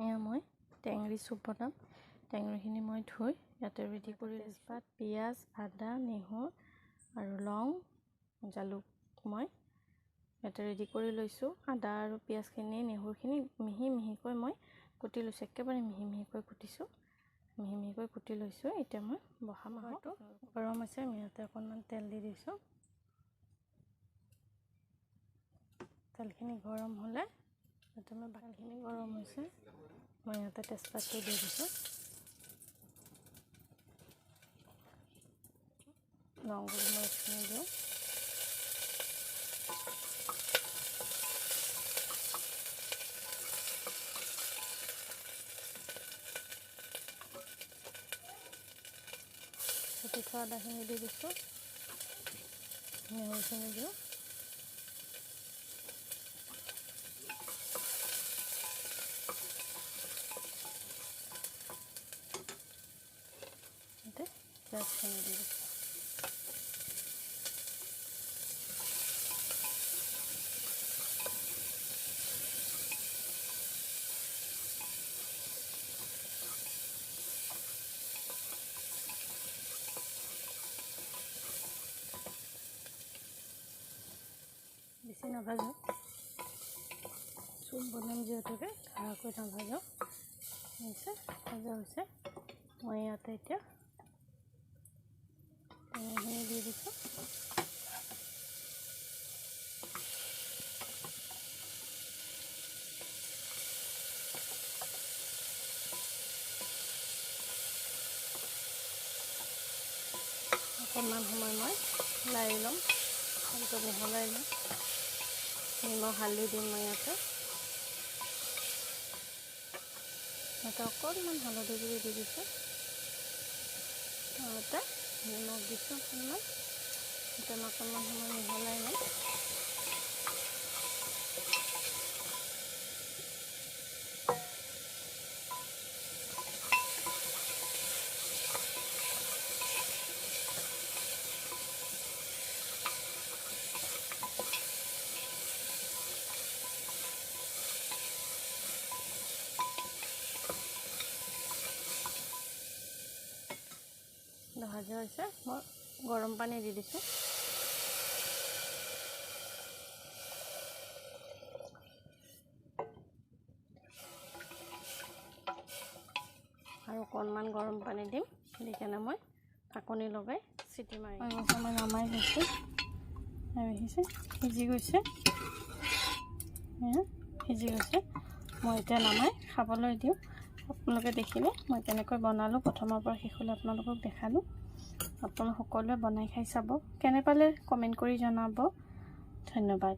এয়া মই টেঙৰি চুপ বনাম। টেঙৰিখিনি মই ধুই ইয়াতে ৰেডি কৰি তেজপাত, পিঁয়াজ, আদা, নহৰু আৰু লং, জালুক মই ইয়াতে ৰেডি কৰি লৈছোঁ। আদা আৰু পিঁয়াজখিনি, নহৰুখিনি মিহি মিহিকৈ মই কুটি লৈছোঁ। একেবাৰে মিহি মিহিকৈ কুটিছোঁ, মিহি মিহিকৈ কুটি লৈছোঁ। এতিয়া মই বহাম। হয়তো গৰম হৈছে, আমি ইয়াতে অকণমান তেল দি দিছোঁ। তেলখিনি গৰম হ'লে ইয়াতে মই বাকীখিনি গৰম হৈছে, মই ইয়াতে তেজপাতটো দি দিছোঁ। লং গোলমৰিচখিনি দিওঁ। কুটি থোৱা আদাখিনি দি দিছোঁ, নহৰুখিনি দিওঁ। পিঁয়াজখিনি দি দিছোঁ। বেছি নাভাজো, চুপ বনাম যিহেতুকে খাৰাকৈ নাভাজো। হৈছে ভাজা হৈছে। মই ইয়াতে এতিয়া টেঙাখিনি দি দিছোঁ। অকণমান সময় মই লাৰি ল'ম, ভালকৈ বহলাই ল'ম। নিমখ হালধি দিম মই ইয়াতে অকণমান হালধি গুড়ি দি দিছোঁ। ইয়াতে নিমখ দিছোঁ অকণমান। এতিয়া মই অকণমান সময় মিহলাই ল'ম। 10 হৈছে। মই গৰম পানী দি দিছোঁ। আৰু অকণমান গৰম পানী দিম, দি কেনে মই ঢাকনি লগাই চিটি মাৰি মই নমাই লৈছোঁ। সিজি গৈছে, সিজি গৈছে। মই এতিয়া নমাই খাবলৈ দিওঁ। আপোনালোকে দেখিলে মই কেনেকৈ বনালোঁ, প্ৰথমৰ পৰা শেষলৈ আপোনালোকক দেখালোঁ। আপোনালোক সকলোৱে বনাই খাই চাব, কেনে পালে কমেণ্ট কৰি জনাব। ধন্যবাদ।